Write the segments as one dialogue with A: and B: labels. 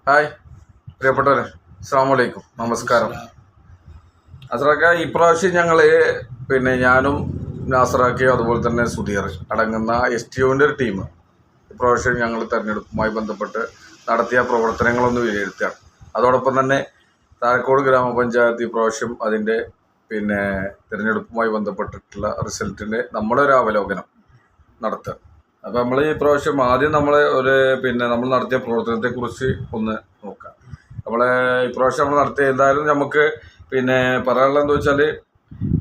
A: Hi പ്രിയപ്പെട്ടവരെ, അസ്സാം വലൈക്കും, നമസ്കാരം. അസ്രാക്ക, ഇപ്രാവശ്യം ഞങ്ങൾ ഞാനും നാസറാക്കയും അതുപോലെ തന്നെ സുധീർ അടങ്ങുന്ന STOൻ്റെ ഒരു ടീം ഇപ്രാവശ്യം ഞങ്ങൾ തെരഞ്ഞെടുപ്പുമായി ബന്ധപ്പെട്ട് നടത്തിയ പ്രവർത്തനങ്ങളൊന്ന് വിലയിരുത്തുകയാണ്. അതോടൊപ്പം തന്നെ താഴക്കോട് ഗ്രാമപഞ്ചായത്ത് ഇപ്രാവശ്യം അതിൻ്റെ തിരഞ്ഞെടുപ്പുമായി ബന്ധപ്പെട്ടിട്ടുള്ള റിസൾട്ടിൻ്റെ നമ്മുടെ ഒരു അവലോകനം നടത്തുക. അപ്പോൾ നമ്മൾ ഈ പ്രാവശ്യം ആദ്യം നമ്മൾ നടത്തിയ പ്രവർത്തനത്തെക്കുറിച്ച് ഒന്ന് നോക്കാം. ഇപ്രാവശ്യം നമ്മൾ നടത്തിയ എന്തായാലും നമുക്ക് പറയാനുള്ളത് എന്താ വെച്ചാൽ,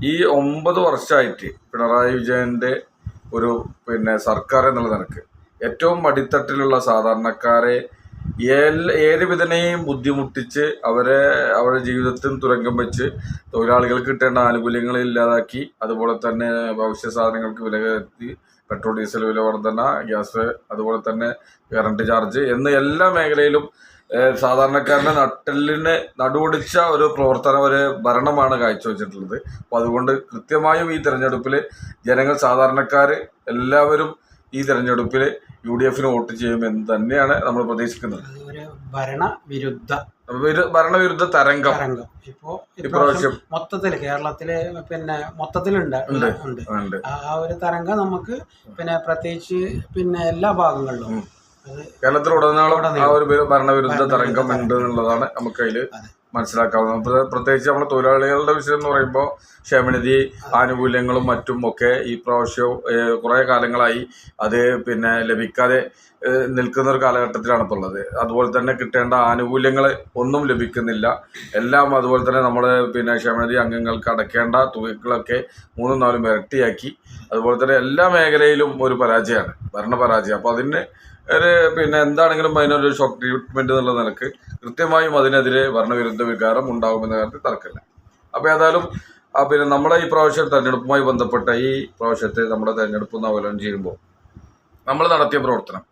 A: ഈ 9 വർഷമായിട്ട് പിണറായി വിജയൻ്റെ ഒരു സർക്കാർ എന്നുള്ള നിലക്ക് ഏറ്റവും അടിത്തട്ടിലുള്ള സാധാരണക്കാരെ ഏത് വിധനെയും ബുദ്ധിമുട്ടിച്ച് അവരുടെ ജീവിതത്തിൽ തുരങ്കം വെച്ച് തൊഴിലാളികൾക്ക് കിട്ടേണ്ട ആനുകൂല്യങ്ങൾ ഇല്ലാതാക്കി, അതുപോലെ തന്നെ ഭക്ഷ്യ സാധനങ്ങൾക്ക് വില കയറ്റി, പെട്രോൾ ഡീസൽ വില വർധന, ഗ്യാസ്, അതുപോലെ തന്നെ കറണ്ട് ചാർജ് എന്ന് എല്ലാ മേഖലയിലും സാധാരണക്കാരൻ്റെ നട്ടെല്ലിന് നടുവൊടിച്ച ഒരു ഭരണമാണ് കാഴ്ചവെച്ചിട്ടുള്ളത്. അപ്പോൾ അതുകൊണ്ട് കൃത്യമായും ഈ തെരഞ്ഞെടുപ്പിൽ ജനങ്ങൾ, സാധാരണക്കാർ എല്ലാവരും ഈ തെരഞ്ഞെടുപ്പിൽ UDF വോട്ട് ചെയ്യുമെന്ന് തന്നെയാണ് നമ്മൾ പ്രതീക്ഷിക്കുന്നത്. ഭരണവിരുദ്ധ തരംഗം ഇപ്രാവശ്യം
B: മൊത്തത്തില് കേരളത്തില് മൊത്തത്തിലുണ്ട്. ആ ഒരു തരംഗം നമുക്ക് പ്രത്യേകിച്ച് എല്ലാ ഭാഗങ്ങളിലും
A: കേരളത്തിലുടനീളം ആ ഒരു ഭരണവിരുദ്ധ തരംഗം ഉണ്ട് എന്നുള്ളതാണ് നമുക്കതിൽ മനസ്സിലാക്കാവുന്നത്. പ്രത്യേകിച്ച് നമ്മുടെ തൊഴിലാളികളുടെ വിഷയം എന്ന് പറയുമ്പോൾ ക്ഷേമനിധി ആനുകൂല്യങ്ങളും മറ്റും ഒക്കെ ഈ പ്രാവശ്യം കുറേ കാലങ്ങളായി അത് ലഭിക്കാതെ നിൽക്കുന്ന ഒരു കാലഘട്ടത്തിലാണ് ഇപ്പോൾ ഉള്ളത്. അതുപോലെ തന്നെ കിട്ടേണ്ട ആനുകൂല്യങ്ങൾ ഒന്നും ലഭിക്കുന്നില്ല. എല്ലാം അതുപോലെ തന്നെ നമ്മൾ ക്ഷേമനിധി അംഗങ്ങൾക്ക് അടയ്ക്കേണ്ട തുകകളൊക്കെ 3-4 ഇരട്ടിയാക്കി. അതുപോലെ തന്നെ എല്ലാ മേഖലയിലും ഒരു പരാജയമാണ്, ഭരണപരാജയം. അപ്പോൾ അതിന് എന്താണെങ്കിലും അതിനൊരു ഷോക്ക് ട്രീറ്റ്മെൻറ്റ് എന്നുള്ള നിലക്ക് കൃത്യമായും അതിനെതിരെ ഭരണവിരുദ്ധ വികാരം ഉണ്ടാകുമെന്ന കാര്യത്തിൽ തർക്കമില്ല. അപ്പോൾ ഏതായാലും നമ്മുടെ ഈ പ്രാവശ്യം തെരഞ്ഞെടുപ്പുമായി ബന്ധപ്പെട്ട ഈ പ്രാവശ്യത്തെ നമ്മുടെ തെരഞ്ഞെടുപ്പ് അവലോകനം ചെയ്യുമ്പോൾ നമ്മൾ നടത്തിയ പ്രവർത്തനം,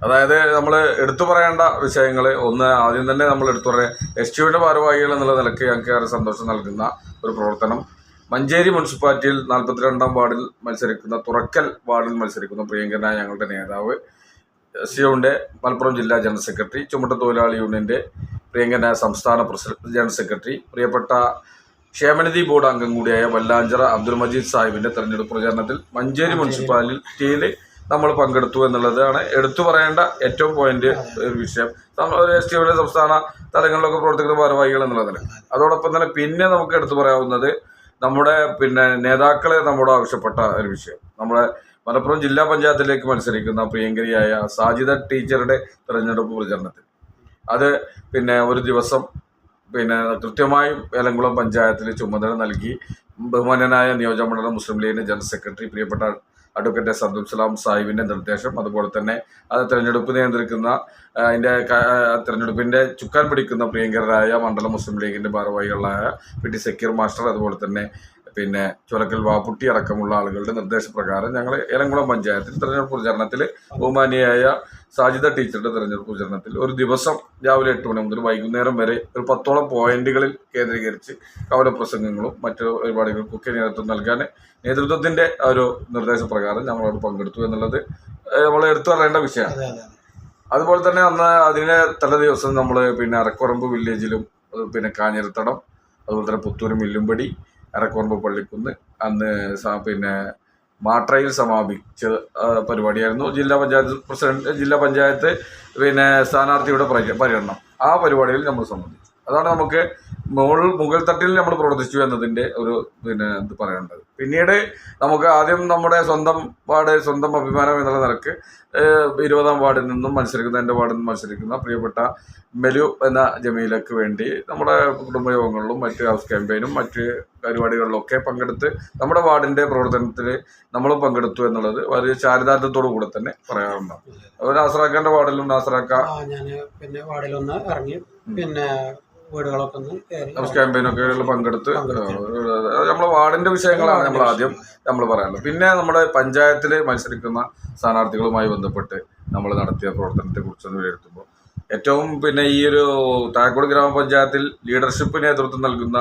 A: അതായത് നമ്മൾ എടുത്തു പറയേണ്ട വിഷയങ്ങൾ, ആദ്യം തന്നെ നമ്മൾ എടുത്തു പറയാം, STOയുടെ ഭാരവാഹികൾ എന്നുള്ള നിലയ്ക്ക് ഞങ്ങൾക്ക് ഏറെ സന്തോഷം നൽകുന്ന ഒരു പ്രവർത്തനം. മഞ്ചേരി മുനിസിപ്പാലിറ്റിയിൽ 42-ാം വാർഡിൽ മത്സരിക്കുന്ന, തുറക്കൽ വാർഡിൽ മത്സരിക്കുന്ന പ്രിയങ്കരനായ ഞങ്ങളുടെ നേതാവ്, STOയുടെ മലപ്പുറം ജില്ലാ ജനറൽ സെക്രട്ടറി, ചുമട്ട് തൊഴിലാളി യൂണിയൻ്റെ പ്രിയങ്കരനായ സംസ്ഥാന ജനറൽ സെക്രട്ടറി, പ്രിയപ്പെട്ട ക്ഷേമനിധി ബോർഡ് അംഗം കൂടിയായ വല്ലാഞ്ചിറ അബ്ദുൽ മജീദ് സാഹിബിൻ്റെ തെരഞ്ഞെടുപ്പ് പ്രചാരണത്തിൽ മഞ്ചേരി മുനിസിപ്പാലിറ്റിയിൽ നമ്മൾ പങ്കെടുത്തു എന്നുള്ളതാണ് എടുത്തു പറയേണ്ട ഏറ്റവും ഒരു വിഷയം. STOയുടെ സംസ്ഥാന തലങ്ങളിലൊക്കെ പ്രവർത്തിക്കുന്ന ഭാരവാഹികൾ എന്നുള്ളതിന് അതോടൊപ്പം തന്നെ നമുക്ക് എടുത്തു പറയാവുന്നത് നമ്മുടെ നേതാക്കളെ നമ്മോട് ആവശ്യപ്പെട്ട ഒരു വിഷയം, നമ്മുടെ മലപ്പുറം ജില്ലാ പഞ്ചായത്തിലേക്ക് മത്സരിക്കുന്ന പ്രിയങ്കരിയായ സാജിദ ടീച്ചറുടെ തെരഞ്ഞെടുപ്പ് പ്രചരണത്തിൽ അത് ഒരു ദിവസം കൃത്യമായും ഏലംകുളം പഞ്ചായത്തിൽ ചുമതല നൽകി ബഹുമാന്യനായ നിയോജകമണ്ഡലം മുസ്ലിം ലീഗിൻ്റെ ജനറൽ സെക്രട്ടറി പ്രിയപ്പെട്ട അഡ്വക്കേറ്റ് അബ്ദുൽ സലാം സാഹിബിൻ്റെ നിർദ്ദേശം, അതുപോലെ തന്നെ അത് തെരഞ്ഞെടുപ്പ് നിയന്ത്രിക്കുന്ന തെരഞ്ഞെടുപ്പിൻ്റെ ചുക്കാൻ പിടിക്കുന്ന പ്രിയങ്കരായ മണ്ഡലം മുസ്ലിം ലീഗിൻ്റെ ഭാരവാഹികളായ PT സക്കീർ മാസ്റ്റർ, അതുപോലെ തന്നെ ചുരക്കൽ വാപ്പുട്ടി അടക്കമുള്ള ആളുകളുടെ നിർദ്ദേശപ്രകാരം ഞങ്ങൾ ഏലംകുളം പഞ്ചായത്തിൽ തെരഞ്ഞെടുപ്പ് പ്രചരണത്തിൽ ബഹുമാനിയായ സാജിദ ടീച്ചറുടെ തെരഞ്ഞെടുപ്പ് പ്രചരണത്തിൽ ഒരു ദിവസം രാവിലെ 8 മണി മുതൽ വൈകുന്നേരം വരെ ഒരു 10ഓളം പോയിന്റുകളിൽ കേന്ദ്രീകരിച്ച് കവലപ്രസംഗങ്ങളും മറ്റു പരിപാടികൾക്കൊക്കെ നേതൃത്വം നൽകാൻ നേതൃത്വത്തിൻ്റെ ഒരു നിർദ്ദേശപ്രകാരം ഞങ്ങളോട് പങ്കെടുത്തു എന്നുള്ളത് നമ്മൾ എടുത്തു പറയേണ്ട വിഷയമാണ്. അതുപോലെ തന്നെ അതിനെ തലേ ദിവസം നമ്മൾ അറക്കുറമ്പ് വില്ലേജിലും കാഞ്ഞിരത്തടം, അതുപോലെ തന്നെ പുത്തൂർ മില്ലുംപടി, അറക്കുറമ്പ് പള്ളിക്കുന്ന് അന്ന് മാട്രയിൽ സമാപിച്ച പരിപാടിയായിരുന്നു ജില്ലാ പഞ്ചായത്ത് സ്ഥാനാർത്ഥിയുടെ പര്യടനം. ആ പരിപാടിയിൽ നമ്മൾ സംബന്ധിച്ചു. അതാണ് നമുക്ക് മുകൾ തട്ടിൽ നമ്മൾ പ്രവർത്തിച്ചു എന്നതിൻ്റെ ഒരു ഇത് പറയേണ്ടത്. പിന്നീട് നമുക്ക് ആദ്യം നമ്മുടെ സ്വന്തം വാർഡ്, സ്വന്തം അഭിമാനം എന്നുള്ള നിലക്ക് 20-ാം വാർഡിൽ നിന്നും എൻ്റെ വാർഡിൽ നിന്നും മത്സരിക്കുന്ന പ്രിയപ്പെട്ട മെലു എന്ന ജമീലക്ക് വേണ്ടി നമ്മുടെ കുടുംബയോഗങ്ങളിലും മറ്റ് ഹൗസ് ക്യാമ്പയിനും മറ്റ് പരിപാടികളിലൊക്കെ പങ്കെടുത്ത് നമ്മുടെ വാർഡിൻ്റെ പ്രവർത്തനത്തിൽ നമ്മളും പങ്കെടുത്തു എന്നുള്ളത് വലിയ ചാരിതാർത്ഥ്യത്തോടു കൂടെ തന്നെ പറയാറുണ്ട്. അതുപോലെ നാസറാക്കാൻ്റെ വാർഡിലും
B: ഞാൻ വാർഡിലൊന്ന് ഇറങ്ങി വീടുകളൊക്കെ
A: ഹൗസ് ക്യാമ്പയിനൊക്കെ പങ്കെടുത്ത് നമ്മളെ വാർഡിൻ്റെ വിഷയങ്ങളാണ് നമ്മൾ ആദ്യം പറയാനുള്ളത്. പിന്നെ നമ്മുടെ പഞ്ചായത്തിൽ മത്സരിക്കുന്ന സ്ഥാനാർത്ഥികളുമായി ബന്ധപ്പെട്ട് നമ്മൾ നടത്തിയ പ്രവർത്തനത്തെക്കുറിച്ചൊന്ന് വിലയിരുത്തുമ്പോൾ ഏറ്റവും ഈ ഒരു താഴക്കോട് ഗ്രാമപഞ്ചായത്തിൽ ലീഡർഷിപ്പ് നേതൃത്വം നൽകുന്ന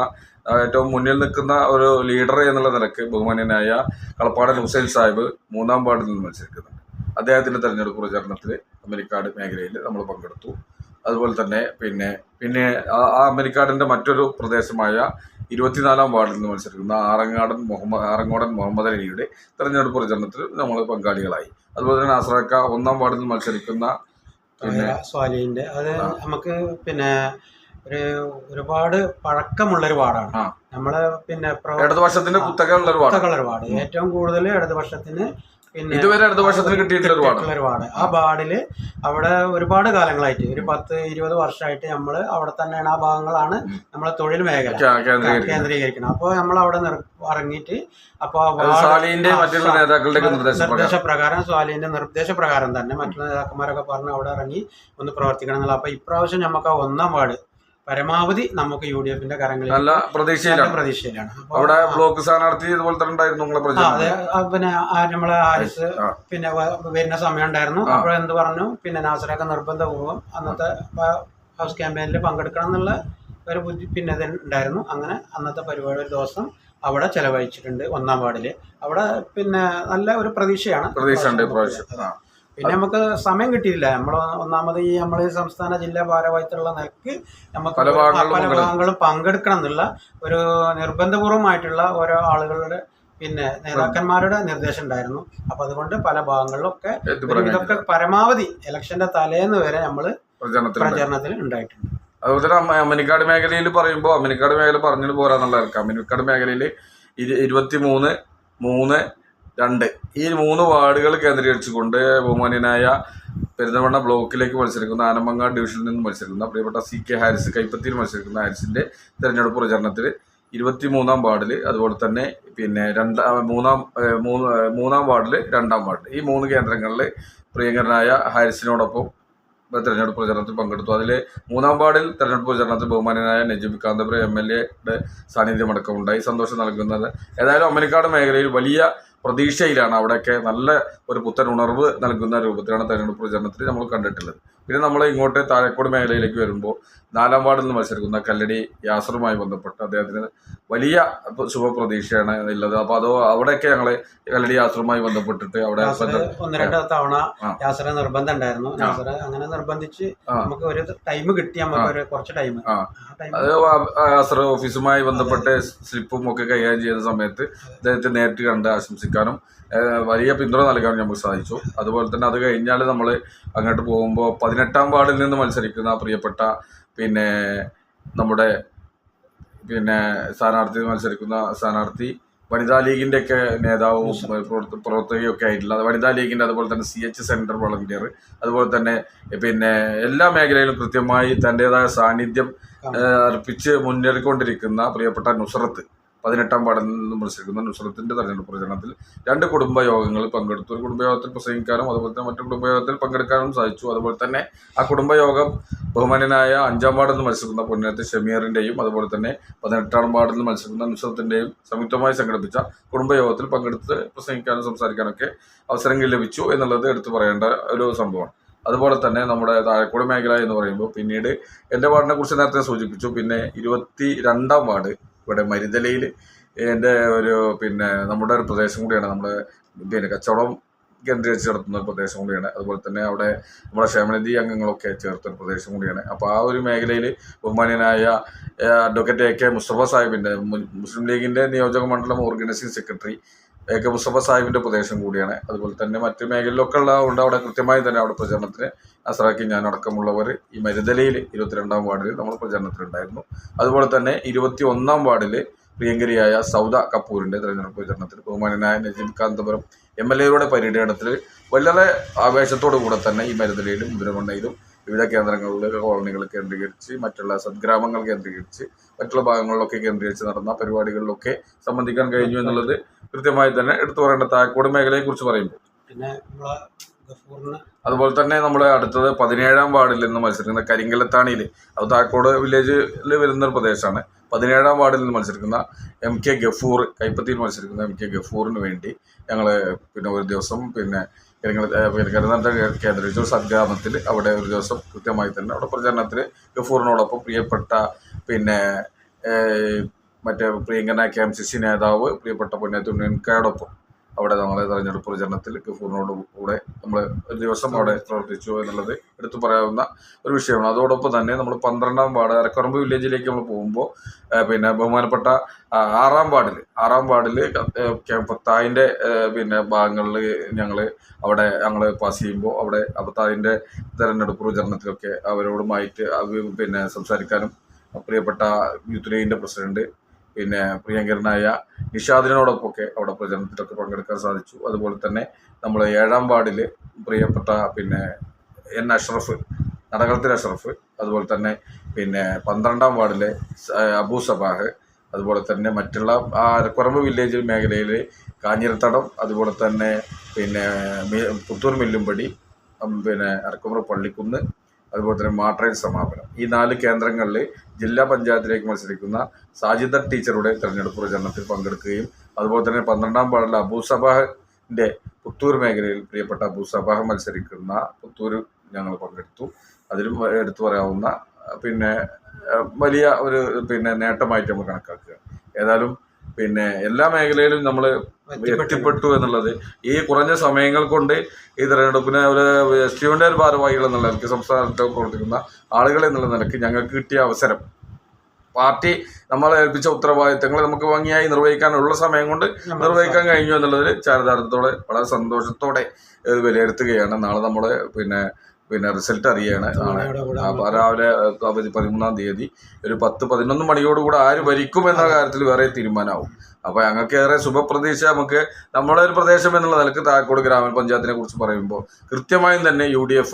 A: ഏറ്റവും മുന്നിൽ നിൽക്കുന്ന ഒരു ലീഡർ എന്നുള്ള നിലക്ക് ബഹുമാന്യനായ കളപ്പാടൻ ഹുസൈൻ സാഹിബ് 3-ാം വാർഡിൽ നിന്ന് മത്സരിക്കുന്നുണ്ട്. അദ്ദേഹത്തിൻ്റെ തെരഞ്ഞെടുപ്പ് പ്രചാരണത്തിൽ അമലിക്കാട് മേഖലയിൽ നമ്മൾ പങ്കെടുത്തു. അതുപോലെ തന്നെ പിന്നെ ആ അമരിക്കാടിൻ്റെ മറ്റൊരു പ്രദേശമായ 24-ാം വാർഡിൽ നിന്ന് മത്സരിക്കുന്ന ആറങ്ങോടൻ മുഹമ്മദ് അലിയുടെ തെരഞ്ഞെടുപ്പ് പ്രചരണത്തിൽ നമ്മൾ പങ്കാളികളായി. അതുപോലെ തന്നെ നാസറാക്ക 1-ാം വാർഡിൽ നിന്ന് മത്സരിക്കുന്ന
B: സ്വാലിഹിന്റെ അത് നമുക്ക് ഒരുപാട് പഴക്കമുള്ളൊരു വാർഡാണ്. നമ്മള്
A: ഇടതുപക്ഷത്തിന്റെ കുത്തകയുള്ളൊരു
B: വാർഡ്, ഏറ്റവും കൂടുതൽ ഇടതുപക്ഷത്തിന്
A: ഇതുവരെ ഇടതുപക്ഷത്തിന് കിട്ടിയിട്ടുള്ള
B: വാർഡ്. ആ വാർഡില് അവിടെ ഒരുപാട് കാലങ്ങളായിട്ട്, ഒരു 10-20 വർഷമായിട്ട് നമ്മൾ അവിടെ തന്നെയാണ്. ആ ഭാഗങ്ങളാണ് നമ്മളെ തൊഴിൽ മേഖല കേന്ദ്രീകരിക്കുന്നത്. അപ്പോൾ നമ്മൾ അവിടെ ഇറങ്ങിയിട്ട് നിർദ്ദേശപ്രകാരം സ്വാലിന്റെ നിർദ്ദേശപ്രകാരം തന്നെ മറ്റുള്ള നേതാക്കന്മാരൊക്കെ പറഞ്ഞ് അവിടെ ഇറങ്ങി ഒന്ന് പ്രവർത്തിക്കണം എന്നുള്ള. അപ്പൊ ഇപ്രാവശ്യം നമുക്ക് ആ 1-ാം വാർഡ് പരമാവധി നമുക്ക് UDF-ന്റെ കരങ്ങളിൽ
A: നല്ല പ്രതീക്ഷയിലാണ്. അവിടെ ബ്ലോക്ക് സ്ഥാനാർത്ഥി ഇതുപോലെ തന്നെ ഉണ്ടായിരുന്നു.
B: പിന്നെ നമ്മളെ ഹാരിസ് വരുന്ന സമയം ഉണ്ടായിരുന്നു. അപ്പോൾ എന്ത് പറഞ്ഞു, നാസറൊക്കെ നിർബന്ധപൂർവ്വം അന്നത്തെ ഹൗസ് ക്യാമ്പയിനിൽ പങ്കെടുക്കണം എന്നുള്ള ഒരു ഇത് ഉണ്ടായിരുന്നു. അങ്ങനെ അന്നത്തെ പരിപാടി ഒരു ദിവസം അവിടെ ചെലവഴിച്ചിട്ടുണ്ട് 1-ാം വാർഡില്. അവിടെ നല്ല ഒരു പ്രതീക്ഷയാണ്. പിന്നെ നമുക്ക് സമയം കിട്ടിയില്ല. നമ്മൾ ഒന്നാമത് നമ്മൾ സംസ്ഥാന ജില്ലാ ഭാരവാഹിത്വമുള്ള നിലക്ക് നമുക്ക് പല ഭാഗങ്ങളും പങ്കെടുക്കണം എന്നുള്ള ഒരു നിർബന്ധപൂർവമായിട്ടുള്ള ഓരോ ആളുകളുടെ നേതാക്കന്മാരുടെ നിർദ്ദേശം ഉണ്ടായിരുന്നു. അപ്പൊ അതുകൊണ്ട് പല ഭാഗങ്ങളിലൊക്കെ ഇതൊക്കെ പരമാവധി ഇലക്ഷന്റെ തലേന്ന് വരെ നമ്മൾ പ്രചരണത്തിൽ ഉണ്ടായിട്ടുണ്ട്.
A: അതുപോലെ തന്നെ അമ്മനിക്കാട് മേഖലയിൽ പറയുമ്പോൾ അമ്മനിക്കാട് മേഖല പറഞ്ഞിട്ട് പോരാന്നുള്ളവർക്ക് അമ്മനിക്കാട് മേഖലയിൽ 23, 3, 2 ഈ 3 വാർഡുകൾ കേന്ദ്രീകരിച്ചുകൊണ്ട് ബഹുമാന്യനായ പെരിന്തൽമണ്ണ ബ്ലോക്കിലേക്ക് മത്സരിക്കുന്ന ആനമങ്ങാട് ഡിവിഷനിൽ നിന്ന് മത്സരിക്കുന്ന പ്രിയപ്പെട്ട CK ഹാരിസ്, കൈപ്പത്തിയിൽ മത്സരിക്കുന്ന ഹാരിസിന്റെ തെരഞ്ഞെടുപ്പ് പ്രചരണത്തിൽ 23-ാം വാർഡിൽ, അതുപോലെ തന്നെ 3-ാം വാർഡിൽ, 2-ാം വാർഡിൽ ഈ 3 കേന്ദ്രങ്ങളിൽ പ്രിയങ്കരനായ ഹാരിസിനോടൊപ്പം തെരഞ്ഞെടുപ്പ് പ്രചരണത്തിൽ പങ്കെടുത്തു. അതിൽ 3-ാം വാർഡിൽ തെരഞ്ഞെടുപ്പ് പ്രചരണത്തിൽ ബഹുമാനനായ നജീബ് കാന്തപുരം MLA-യുടെ സാന്നിധ്യമടക്കം ഉണ്ടായി. സന്തോഷം നൽകുന്നത്. ഏതായാലും അമ്മനിക്കാട് മേഖലയിൽ വലിയ പ്രതീക്ഷയിലാണ്. അവിടെയൊക്കെ നല്ല ഒരു പുത്തൻ ഉണർവ് നൽകുന്ന രൂപത്തിലാണ് തെരഞ്ഞെടുപ്പ് പ്രചരണത്തിൽ നമ്മൾ കണ്ടിട്ടുള്ളത്. പിന്നെ നമ്മൾ ഇങ്ങോട്ട് താഴേക്കോട് മേഖലയിലേക്ക് വരുമ്പോൾ 4-ാം വാർഡിൽ നിന്ന് മത്സരിക്കുന്ന കല്ലടി യാസറുമായി ബന്ധപ്പെട്ട് അദ്ദേഹത്തിന് വലിയ ശുഭപ്രതീക്ഷയാണ് ഉള്ളത്. അപ്പോൾ അവിടെയൊക്കെ ഞങ്ങൾ കല്ലടി യാസറുമായി ബന്ധപ്പെട്ടിട്ട് അവിടെ
B: 1-2 തവണ യാസറെ നിർബന്ധം ഉണ്ടായിരുന്നു. അങ്ങനെ നിർബന്ധിച്ച് നമുക്ക് ഒരു ടൈം കിട്ടി, നമുക്ക് കുറച്ച് ടൈം
A: അത് യാസർ ഓഫീസുമായി ബന്ധപ്പെട്ട് സ്ലിപ്പും ഒക്കെ കൈകാര്യം ചെയ്യുന്ന സമയത്ത് അദ്ദേഹത്തെ നേരിട്ട് കണ്ട് ആശംസിക്കാനും വലിയ പിന്തുണ നൽകാനും നമുക്ക് സാധിച്ചു. അതുപോലെ തന്നെ അത് കഴിഞ്ഞാൽ നമ്മൾ അങ്ങോട്ട് പോകുമ്പോൾ 18-ാം വാർഡിൽ നിന്ന് മത്സരിക്കുന്ന പ്രിയപ്പെട്ട നമ്മുടെ സ്ഥാനാർത്ഥി വനിതാ ലീഗിൻ്റെ ഒക്കെ നേതാവും പ്രവർത്തകയൊക്കെ ആയിട്ടുള്ള വനിതാ ലീഗിൻ്റെ, അതുപോലെ തന്നെ CH സെൻറ്റർ വളണ്ടിയർ, അതുപോലെ തന്നെ എല്ലാ മേഖലയിലും കൃത്യമായി തൻ്റെതായ സാന്നിധ്യം അർപ്പിച്ച് മുന്നേറിക്കൊണ്ടിരിക്കുന്ന പ്രിയപ്പെട്ട നുസ്രത്ത് 18-ാം വാർഡിൽ നിന്ന് മത്സരിക്കുന്ന നുസ്രത്തിൻ്റെ തെരഞ്ഞെടുപ്പ് പ്രചരണത്തിൽ 2 കുടുംബയോഗങ്ങളിൽ പങ്കെടുത്തു. ഒരു കുടുംബയോഗത്തിൽ പ്രസംഗിക്കാനും അതുപോലെ തന്നെ മറ്റു കുടുംബയോഗത്തിൽ പങ്കെടുക്കാനും സാധിച്ചു. അതുപോലെ തന്നെ ആ കുടുംബയോഗം ബഹുമാന്യനായ 5-ാം വാർഡിൽ നിന്ന് മത്സരിക്കുന്ന പൊന്നത്ത് ഷമീറിൻ്റെയും അതുപോലെ തന്നെ 18-ാം വാർഡിൽ നിന്ന് മത്സരിക്കുന്ന നുസ്രത്തിൻ്റെയും സംയുക്തമായി സംഘടിപ്പിച്ച കുടുംബയോഗത്തിൽ പങ്കെടുത്ത് പ്രസംഗിക്കാനും സംസാരിക്കാനൊക്കെ അവസരങ്ങൾ ലഭിച്ചു എന്നുള്ളത് എടുത്തു പറയേണ്ട ഒരു സംഭവമാണ്. അതുപോലെ തന്നെ നമ്മുടെ താഴേക്കോട് മേഖല എന്ന് പറയുമ്പോൾ പിന്നീട് എൻ്റെ വാർഡിനെ കുറിച്ച് നേരത്തെ സൂചിപ്പിച്ചു. പിന്നെ 22-ാം വാർഡ് ഇവിടെ മരുതലയിൽ എൻ്റെ ഒരു നമ്മുടെ ഒരു പ്രദേശം കൂടിയാണ്. നമ്മുടെ കച്ചവടം കേന്ദ്രീകരിച്ച് നടത്തുന്ന ഒരു പ്രദേശം കൂടിയാണ്. അതുപോലെ തന്നെ അവിടെ നമ്മുടെ ക്ഷേമനിധി അംഗങ്ങളൊക്കെ ചേർത്തൊരു പ്രദേശം കൂടിയാണ്. അപ്പോൾ ആ ഒരു മേഖലയിൽ ബഹുമാന്യനായ അഡ്വക്കേറ്റ് AK മുസ്തഫ സാഹിബിൻ്റെ മുസ്ലിം ലീഗിൻ്റെ നിയോജക മണ്ഡലം ഓർഗനൈസിംഗ് സെക്രട്ടറി AK മുസ്തഫ സാഹിബിൻ്റെ പ്രദേശം കൂടിയാണ്. അതുപോലെ തന്നെ മറ്റു മേഖലയിലൊക്കെ ഉള്ളതുകൊണ്ട് അവിടെ കൃത്യമായി തന്നെ അവിടെ പ്രചരണത്തിന് അസറാക്കി ഞാൻ അടക്കമുള്ളവർ ഈ മരുതലയിൽ 22-ാം വാർഡിൽ നമ്മൾ പ്രചരണത്തിലുണ്ടായിരുന്നു. അതുപോലെ തന്നെ 21-ാം വാർഡിൽ പ്രിയങ്കരിയായ സൗദ കപൂറിൻ്റെ തെരഞ്ഞെടുപ്പ് പ്രചരണത്തിൽ ബഹുമാനനായ നജീബ് കാന്തപുരം MLA-യുടെ പര്യടനത്തിൽ വളരെ ആവേശത്തോടു കൂടെ തന്നെ ഈ മരുതലയിലും മുതിരമണ്ണയിലും വിവിധ കേന്ദ്രങ്ങളിലെ കോളനികൾ കേന്ദ്രീകരിച്ച് മറ്റുള്ള സദ്ഗ്രാമങ്ങൾ കേന്ദ്രീകരിച്ച് മറ്റുള്ള ഭാഗങ്ങളിലൊക്കെ കേന്ദ്രീകരിച്ച് നടന്ന പരിപാടികളിലൊക്കെ സംബന്ധിക്കാൻ കഴിഞ്ഞു എന്നുള്ളത് കൃത്യമായി തന്നെ എടുത്തു പറയേണ്ട. താഴേക്കോട് മേഖലയെക്കുറിച്ച് പറയുമ്പോൾ അതുപോലെ തന്നെ നമ്മുടെ അടുത്തത് 17-ാം വാർഡിൽ നിന്ന് മത്സരിക്കുന്ന കരിങ്കലത്താണിയിൽ, അത് താഴേക്കോട് വില്ലേജിൽ വരുന്നൊരു പ്രദേശമാണ്. 17-ാം വാർഡിൽ നിന്ന് മത്സരിക്കുന്ന MK ഗഫൂർ, കൈപ്പത്തിയിൽ മത്സരിക്കുന്ന MK ഗഫൂറിന് വേണ്ടി ഞങ്ങൾ ഒരു ദിവസം കരുനാട്ട കേന്ദ്രീകരിച്ച ഒരു സദ്ഗ്രാമത്തിൽ അവിടെ ഒരു ദിവസം കൃത്യമായി തന്നെ അവിടെ പ്രചരണത്തിൽ ഗഫൂറിനോടൊപ്പം പ്രിയപ്പെട്ട മറ്റേ പ്രിയങ്കനായ KMCC നേതാവ് പ്രിയപ്പെട്ട പൊന്നത്തുണ്ണിക്കായോടൊപ്പം അവിടെ നമ്മളെ തെരഞ്ഞെടുപ്പ് പ്രചരണത്തിൽ ഗഫൂറിനോട് കൂടെ നമ്മൾ ഒരു ദിവസം അവിടെ പ്രവർത്തിച്ചു എന്നുള്ളത് എടുത്തു പറയാവുന്ന ഒരു വിഷയമാണ്. അതോടൊപ്പം തന്നെ നമ്മൾ 12ാം വാർഡ് അരക്കറമ്പ് വില്ലേജിലേക്ക് നമ്മൾ പോകുമ്പോൾ പിന്നെ ബഹുമാനപ്പെട്ട 6ാം വാർഡിൽ പത്തായിൻ്റെ പിന്നെ ഭാഗങ്ങളിൽ ഞങ്ങൾ പാസ് ചെയ്യുമ്പോൾ അവിടെ പത്തായിൻ്റെ തെരഞ്ഞെടുപ്പ് പ്രചരണത്തിലൊക്കെ അവരോടുമായിട്ട് പിന്നെ സംസാരിക്കാനും പ്രിയപ്പെട്ട യൂത്ത് ലീഗിൻ്റെ പ്രസിഡന്റ് പിന്നെ പ്രിയങ്കരനായ നിഷാദിനോടൊപ്പമൊക്കെ അവിടെ പ്രചരണത്തിലൊക്കെ പങ്കെടുക്കാൻ സാധിച്ചു. അതുപോലെ തന്നെ നമ്മൾ 7ാം വാർഡിൽ പ്രിയപ്പെട്ട പിന്നെ എൻ അഷ്റഫ്, നടകളത്തിൽ അഷ്റഫ്, അതുപോലെ തന്നെ പിന്നെ 12ാം വാർഡിലെ അബൂ സബാഹ്, അതുപോലെ തന്നെ മറ്റുള്ള അരക്കുറമ്പ് വില്ലേജ് മേഖലയിൽ കാഞ്ഞിരത്തടം, അതുപോലെ തന്നെ പിന്നെ പുത്തൂർ മില്ലുംപടി, പിന്നെ അരക്കുറമ്പ് പള്ളിക്കുന്ന്, അതുപോലെ തന്നെ മാട്രയിൽ സമാപനം. ഈ 4 കേന്ദ്രങ്ങളിൽ ജില്ലാ പഞ്ചായത്തിലേക്ക് മത്സരിക്കുന്ന സാജിദ ടീച്ചറുടെ തെരഞ്ഞെടുപ്പ് പ്രചരണത്തിൽ പങ്കെടുക്കുകയും അതുപോലെ തന്നെ 12ാം വാർഡിലെ അബൂ സബാഹിൻ്റെ പുത്തൂർ മേഖലയിൽ പ്രിയപ്പെട്ട അബൂ സബാഹ് മത്സരിക്കുന്ന പുത്തൂർ ഞങ്ങൾ പങ്കെടുത്തു. അതിലും എടുത്തു പറയാവുന്ന പിന്നെ വലിയ ഒരു പിന്നെ നേട്ടമായിട്ട് നമ്മൾ കണക്കാക്കുക. ഏതായാലും പിന്നെ എല്ലാ മേഖലയിലും നമ്മൾ എത്തിപ്പെട്ടു എന്നുള്ളത് ഈ കുറഞ്ഞ സമയങ്ങൾ കൊണ്ട് ഈ തെരഞ്ഞെടുപ്പിനെ ഒരു എസ്.ടി.യുടെ ഒരു ഭാരവാഹികൾ എന്നുള്ള നിലയ്ക്ക് സംസ്ഥാനത്ത് പ്രവർത്തിക്കുന്ന ആളുകൾ എന്നുള്ള നിലയ്ക്ക് ഞങ്ങൾക്ക് കിട്ടിയ അവസരം, പാർട്ടി നമ്മളെ ഏൽപ്പിച്ച ഉത്തരവാദിത്തങ്ങൾ നമുക്ക് ഭംഗിയായി നിർവഹിക്കാനുള്ള സമയം കൊണ്ട് നിർവഹിക്കാൻ കഴിഞ്ഞു എന്നുള്ളതിൽ ചാരിതാർത്ഥ്യത്തോടെ വളരെ സന്തോഷത്തോടെ വിലയിരുത്തുകയാണ്. നാളെ നമ്മൾ പിന്നെ റിസൾട്ട് അറിയുകയാണ്. രാവിലെ 13ാം തീയതി ഒരു 10-11 മണിയോടുകൂടെ ആര് ഭരിക്കും എന്ന കാര്യത്തിൽ വേറെ തീരുമാനമാവും. അപ്പോൾ ഞങ്ങൾക്ക് ഏറെ ശുഭപ്രതീക്ഷ. നമുക്ക് നമ്മുടെ ഒരു പ്രദേശം എന്നുള്ള നിലക്ക് താഴക്കോട് ഗ്രാമപഞ്ചായത്തിനെ കുറിച്ച് പറയുമ്പോൾ കൃത്യമായും തന്നെ UDF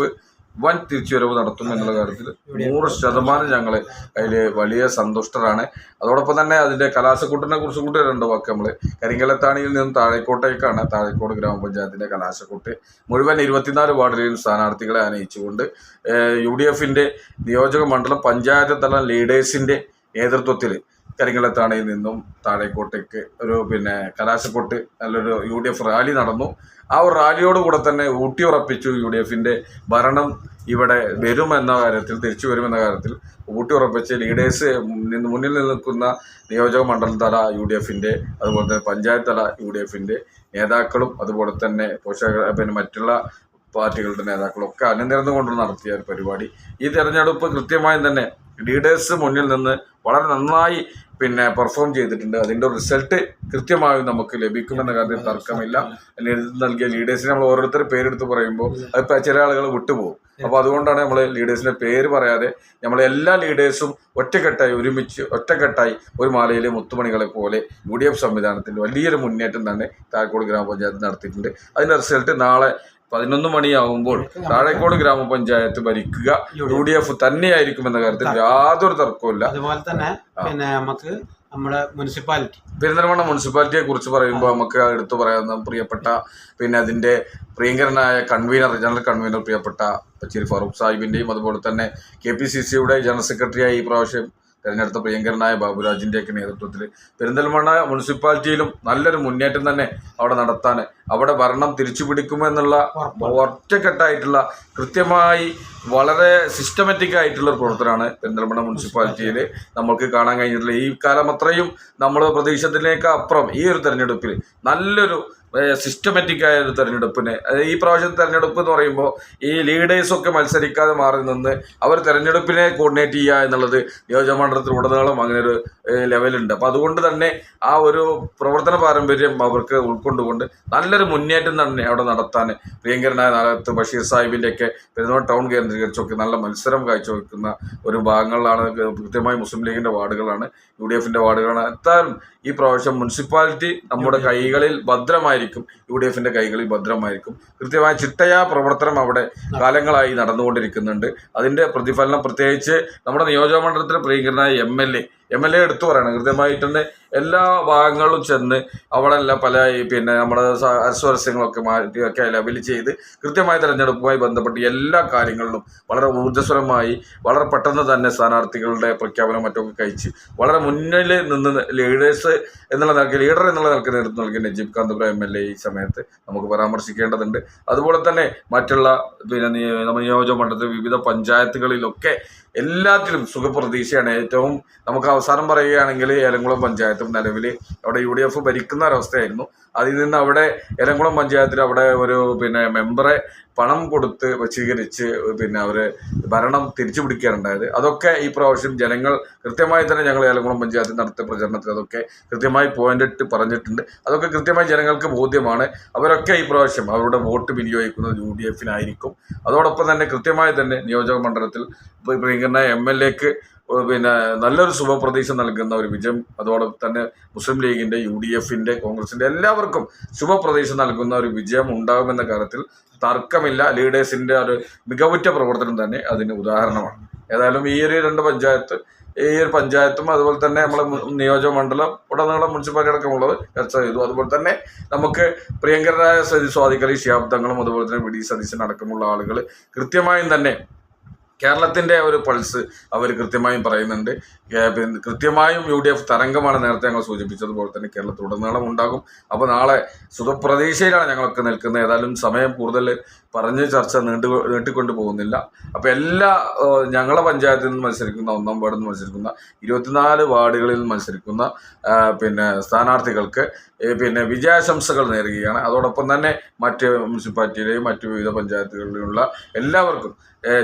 A: വൻ തിരിച്ചുവരവ് നടത്തും എന്നുള്ള കാര്യത്തിൽ 100% ഞങ്ങൾ അതിൽ വലിയ സന്തുഷ്ടരാണ്. അതോടൊപ്പം തന്നെ അതിൻ്റെ കലാശക്കൂട്ടിനെ കുറിച്ച് കൂടി 2 വാക്ക് നമ്മൾ കരിങ്കലത്താണിയിൽ നിന്നും താഴേക്കോട്ടേക്കാണ് താഴേക്കോട് ഗ്രാമപഞ്ചായത്തിൻ്റെ കലാശക്കൂട്ട് മുഴുവൻ 24 വാർഡിലെയും സ്ഥാനാർത്ഥികളെ അനയിച്ചുകൊണ്ട് UDFൻ്റെ നിയോജക മണ്ഡലം പഞ്ചായത്ത് തല ലീഡേഴ്സിൻ്റെ നേതൃത്വത്തിൽ കരിങ്കലത്താണിയിൽ നിന്നും താഴേക്കോട്ടേക്ക് ഒരു പിന്നെ കലാശക്കോട്ട് നല്ലൊരു UDF റാലി നടന്നു. ആ ഒരു റാലിയോടുകൂടെ തന്നെ ഊട്ടിയുറപ്പിച്ചു UDFൻ്റെ ഭരണം ഇവിടെ വരുമെന്ന കാര്യത്തിൽ, തിരിച്ചു വരുമെന്ന കാര്യത്തിൽ ഊട്ടിയുറപ്പിച്ച് ലീഡേഴ്സ് മുന്നിൽ നിൽക്കുന്ന നിയോജക മണ്ഡലം തല UDFൻ്റെ, അതുപോലെ തന്നെ പഞ്ചായത്ത് തല UDFൻ്റെ നേതാക്കളും അതുപോലെ തന്നെ പിന്നെ മറ്റുള്ള പാർട്ടികളുടെ നേതാക്കളൊക്കെ അണിനിരന്നുകൊണ്ട് നടത്തിയ ഒരു പരിപാടി. ഈ തെരഞ്ഞെടുപ്പ് കൃത്യമായും തന്നെ ലീഡേഴ്സ് മുന്നിൽ നിന്ന് വളരെ നന്നായി പിന്നെ പെർഫോം ചെയ്തിട്ടുണ്ട്. അതിൻ്റെ റിസൾട്ട് കൃത്യമായും നമുക്ക് ലഭിക്കുമെന്ന കാര്യത്തിൽ തർക്കമില്ല. നൽകിയ ലീഡേഴ്സിനെ നമ്മൾ ഓരോരുത്തർ പേരെടുത്ത് പറയുമ്പോൾ അത് ചില ആളുകൾ വിട്ടുപോകും. അപ്പോൾ അതുകൊണ്ടാണ് നമ്മൾ ലീഡേഴ്സിൻ്റെ പേര് പറയാതെ നമ്മൾ എല്ലാ ലീഡേഴ്സും ഒറ്റക്കെട്ടായി ഒരു മാലയിലെ മുത്തുമണികളെ പോലെ UDF സംവിധാനത്തിൽ വലിയൊരു മുന്നേറ്റം തന്നെ താഴേക്കോട് ഗ്രാമപഞ്ചായത്ത് നടത്തിയിട്ടുണ്ട്. അതിൻ്റെ റിസൾട്ട് നാളെ 11 മണിയാവുമ്പോൾ താഴേക്കോട് ഗ്രാമപഞ്ചായത്ത് ഭരിക്കുക UDF തന്നെയായിരിക്കുമെന്ന കാര്യത്തിൽ യാതൊരു തർക്കവുമില്ല.
B: അതുപോലെ തന്നെ പിന്നെ നമുക്ക് നമ്മുടെ
A: പെരിന്തൽമണ്ണ മുനിസിപ്പാലിറ്റിയെ കുറിച്ച് പറയുമ്പോൾ നമുക്ക് എടുത്തു പറയാവുന്ന പ്രിയപ്പെട്ട പിന്നെ അതിൻ്റെ പ്രിയങ്കരനായ ജനറൽ കൺവീനർ പ്രിയപ്പെട്ട പച്ചേരി ഫാറൂഖ് സാഹിബിൻ്റെയും അതുപോലെ തന്നെ KPCCയുടെ ജനറൽ സെക്രട്ടറിയായി ഈ പ്രാവശ്യം തെരഞ്ഞെടുത്ത പ്രിയങ്കരനായ ബാബുരാജിൻ്റെയൊക്കെ നേതൃത്വത്തിൽ പെരിന്തൽമണ്ണ മുനിസിപ്പാലിറ്റിയിലും നല്ലൊരു മുന്നേറ്റം തന്നെ അവിടെ നടത്താൻ, അവിടെ ഭരണം തിരിച്ചു പിടിക്കുമെന്നുള്ള ഒറ്റക്കെട്ടായിട്ടുള്ള കൃത്യമായി വളരെ സിസ്റ്റമാറ്റിക് ആയിട്ടുള്ള ഒരു പ്രവർത്തനമാണ് പെരിന്തൽമണ്ണ മുനിസിപ്പാലിറ്റിയിൽ നമുക്ക് കാണാൻ കഴിഞ്ഞിട്ടുള്ള. ഈ കാലം അത്രയും നമ്മൾ പ്രതീക്ഷത്തിലേക്ക് അപ്പുറം ഈ ഒരു തെരഞ്ഞെടുപ്പിൽ നല്ലൊരു സിസ്റ്റമാറ്റിക് ആയ ഒരു തെരഞ്ഞെടുപ്പിന്, ഈ പ്രാവശ്യത്തെ തെരഞ്ഞെടുപ്പ് എന്ന് പറയുമ്പോൾ ഈ ലീഡേഴ്സൊക്കെ മത്സരിക്കാതെ മാറി നിന്ന് അവർ തെരഞ്ഞെടുപ്പിനെ കോർഡിനേറ്റ് ചെയ്യുക എന്നുള്ളത് നിയോജകമണ്ഡലത്തിലുടനീളം അങ്ങനെ ഒരു ലെവലുണ്ട്. അപ്പോൾ അതുകൊണ്ട് തന്നെ ആ ഒരു പ്രവർത്തന പാരമ്പര്യം അവർക്ക് ഉൾക്കൊണ്ടുകൊണ്ട് നല്ലൊരു മുന്നേറ്റം തന്നെ അവിടെ നടത്താൻ പ്രിയങ്കരനായ നാലകത്ത് ബഷീർ സാഹിബിൻ്റെയൊക്കെ പെരുന്തൽമണ്ണ ടൗൺ കേന്ദ്രീകരിച്ചൊക്കെ നല്ല മത്സരം കാഴ്ചവെക്കുന്ന ഒരു ഭാഗങ്ങളിലാണ്. കൃത്യമായി മുസ്ലിം ലീഗിൻ്റെ വാർഡുകളാണ്, UDFൻ്റെ വാർഡുകളാണ്. എന്തായാലും ഈ പ്രാവശ്യം മുനിസിപ്പാലിറ്റി നമ്മുടെ കൈകളിൽ ഭദ്രമായിരിക്കും, UDFൻ്റെ കൈകളിൽ ഭദ്രമായിരിക്കും. കൃത്യമായ ചിട്ടയായ പ്രവർത്തനം അവിടെ കാലങ്ങളായി നടന്നുകൊണ്ടിരിക്കുന്നുണ്ട്. അതിൻ്റെ പ്രതിഫലനം പ്രത്യേകിച്ച് നമ്മുടെ നിയോജകമണ്ഡലത്തിലെ പ്രിയങ്കരനായ MLA എടുത്തു പറയണം. കൃത്യമായിട്ട് തന്നെ എല്ലാ ഭാഗങ്ങളിലും ചെന്ന് അവിടെ എല്ലാം പല പിന്നെ നമ്മുടെ അസ്വാരസ്യങ്ങളൊക്കെ മാറ്റിയൊക്കെ ലെവൽ ചെയ്ത് കൃത്യമായ തെരഞ്ഞെടുപ്പുമായി ബന്ധപ്പെട്ട് എല്ലാ കാര്യങ്ങളിലും വളരെ ഊർജ്ജസ്വലമായി വളരെ പെട്ടെന്ന് തന്നെ സ്ഥാനാർത്ഥികളുടെ പ്രഖ്യാപനം മറ്റൊക്കെ കഴിച്ച് വളരെ മുന്നിൽ നിന്ന് ലീഡർ എന്നുള്ള നിലയ്ക്ക് നേതൃത്വം നൽകിയ നജീബ് കാന്തപുര MLA ഈ സമയത്ത് നമുക്ക് പരാമർശിക്കേണ്ടതുണ്ട്. അതുപോലെ തന്നെ മറ്റുള്ള പിന്നെ നമ്മുടെ നിയോജക മണ്ഡലത്തിൽ വിവിധ പഞ്ചായത്തുകളിലൊക്കെ എല്ലാത്തിലും സുഖപ്രതീക്ഷയാണ്. ഏറ്റവും നമുക്ക് അവസാനം പറയുകയാണെങ്കിൽ ഏലംകുളം പഞ്ചായത്തും നിലവിൽ അവിടെ UDF ഭരിക്കുന്ന ഒരവസ്ഥയായിരുന്നു. അതിൽ നിന്ന് അവിടെ ഏലംകുളം പഞ്ചായത്തിൽ അവിടെ ഒരു മെമ്പറെ പണം കൊടുത്ത് വശീകരിച്ച് അവർ ഭരണം തിരിച്ചു പിടിക്കാനുണ്ടായത്. അതൊക്കെ ഈ പ്രാവശ്യം ജനങ്ങൾ കൃത്യമായി തന്നെ ഞങ്ങൾ ഏലംകുളം പഞ്ചായത്തിൽ നടത്തിയ പ്രചരണത്തിൽ അതൊക്കെ കൃത്യമായി പോയിന്റ് പറഞ്ഞിട്ടുണ്ട്. അതൊക്കെ കൃത്യമായി ജനങ്ങൾക്ക് ബോധ്യമാണ്. അവരൊക്കെ ഈ പ്രാവശ്യം അവരുടെ വോട്ട് വിനിയോഗിക്കുന്നത് UDF-നായിരിക്കും. അതോടൊപ്പം തന്നെ കൃത്യമായി തന്നെ നിയോജക മണ്ഡലത്തിൽ പ്രിയങ്കരനായ MLA-ക്ക് നല്ലൊരു ശുഭപ്രതീക്ഷ നൽകുന്ന ഒരു വിജയം, അതോടൊപ്പം തന്നെ മുസ്ലിം ലീഗിൻ്റെ, UDF-ൻ്റെ, കോൺഗ്രസിൻ്റെ എല്ലാവർക്കും ശുഭപ്രതീക്ഷ നൽകുന്ന ഒരു വിജയം ഉണ്ടാകുമെന്ന കാര്യത്തിൽ തർക്കമില്ല. ലീഡേഴ്സിൻ്റെ ഒരു മികവുറ്റ പ്രവർത്തനം തന്നെ അതിന് ഉദാഹരണമാണ്. ഏതായാലും ഈ ഒരു പഞ്ചായത്തും അതുപോലെ തന്നെ നമ്മളെ നിയോജക മണ്ഡലം ഉടനീളം മുനിസിപ്പാലിറ്റി അടക്കമുള്ളത് ചർച്ച ചെയ്തു. അതുപോലെ തന്നെ നമുക്ക് പ്രിയങ്കരനായ സ്വാദിഖലി ശിഹാബ് തങ്ങളും അതുപോലെ തന്നെ VD സതീശൻ അടക്കമുള്ള ആളുകൾ കൃത്യമായും തന്നെ കേരളത്തിൻ്റെ ഒരു പൾസ് അവർ കൃത്യമായും പറയുന്നുണ്ട്. കൃത്യമായും UDF തരംഗമാണ് നേരത്തെ ഞങ്ങൾ സൂചിപ്പിച്ചതുപോലെ തന്നെ കേരളത്തിലുടനീളം ഉണ്ടാകും. അപ്പോൾ നാളെ സുഖപ്രതീക്ഷയിലാണ് ഞങ്ങളൊക്കെ നിൽക്കുന്നത്. ഏതായാലും സമയം കൂടുതൽ പറഞ്ഞ് ചർച്ച നീട്ടിക്കൊണ്ടു പോകുന്നില്ല. അപ്പോൾ ഞങ്ങളെ പഞ്ചായത്തിൽ നിന്ന് മത്സരിക്കുന്ന 1-ാം വാർഡിൽ നിന്ന് മത്സരിക്കുന്ന 24 വാർഡുകളിൽ നിന്ന് മത്സരിക്കുന്ന സ്ഥാനാർത്ഥികൾക്ക് വിജയാശംസകൾ നേരുകയാണ്. അതോടൊപ്പം തന്നെ മറ്റ് മുനിസിപ്പാലിറ്റിയിലെയും മറ്റു വിവിധ പഞ്ചായത്തുകളിലുള്ള എല്ലാവർക്കും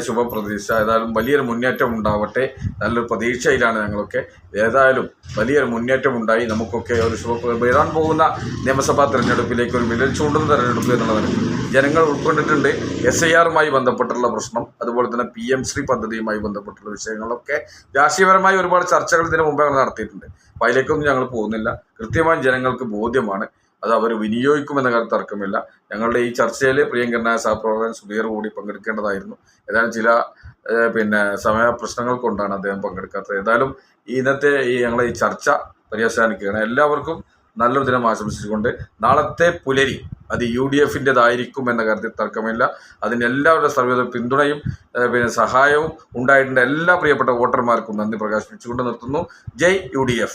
A: ശുഭപ്രതീക്ഷ. ഏതായാലും വലിയൊരു മുന്നേറ്റം ഉണ്ടാവട്ടെ. നല്ലൊരു പ്രതീക്ഷയിലാണ് ഞങ്ങളൊക്കെ. ഏതായാലും വലിയൊരു മുന്നേറ്റം ഉണ്ടായി നമുക്കൊക്കെ ഒരു വരാൻ പോകുന്ന നിയമസഭാ തെരഞ്ഞെടുപ്പിലേക്ക് ഒരു വിരൽ ചൂണ്ടുന്ന തെരഞ്ഞെടുപ്പ് എന്നുള്ളതാണ് ജനങ്ങൾ ഉൾക്കൊണ്ടിട്ടുണ്ട്. SIR-മായി ബന്ധപ്പെട്ടുള്ള പ്രശ്നം, അതുപോലെ തന്നെ PM ശ്രീ പദ്ധതിയുമായി ബന്ധപ്പെട്ടുള്ള വിഷയങ്ങളൊക്കെ രാഷ്ട്രീയപരമായി ഒരുപാട് ചർച്ചകൾ ഇതിനു മുമ്പ് ഞങ്ങൾ നടത്തിയിട്ടുണ്ട്. അപ്പോൾ അതിലേക്കൊന്നും ഞങ്ങൾ പോകുന്നില്ല. കൃത്യമായി ജനങ്ങൾക്ക് ബോധ്യമാണ്. അത് അവർ വിനിയോഗിക്കുമെന്ന കാര്യം തർക്കമില്ല. ഞങ്ങളുടെ ഈ ചർച്ചയിൽ പ്രിയങ്കരനായ സഹപ്രവർത്തകൻ സുധീർ കൂടി പങ്കെടുക്കേണ്ടതായിരുന്നു. ഏതായാലും ചില സമയ പ്രശ്നങ്ങൾ കൊണ്ടാണ് അദ്ദേഹം പങ്കെടുക്കാത്തത്. ഏതായാലും ഇന്നത്തെ ഞങ്ങളെ ഈ ചർച്ച പര്യവസാനിക്കുകയാണ്. എല്ലാവർക്കും നല്ലൊരു ദിനം ആശംസിച്ചുകൊണ്ട് നാളത്തെ പുലരി അത് UDF-ൻ്റെതായിരിക്കും എന്ന കാര്യത്തിൽ തർക്കമില്ല. അതിന് എല്ലാവരുടെ സർവ്വ പിന്തുണയും സഹായവും ഉണ്ടായിട്ടുണ്ട്. എല്ലാ പ്രിയപ്പെട്ട വോട്ടർമാർക്കും നന്ദി പ്രകാശിപ്പിച്ചുകൊണ്ട് നിർത്തുന്നു. ജയ് UDF.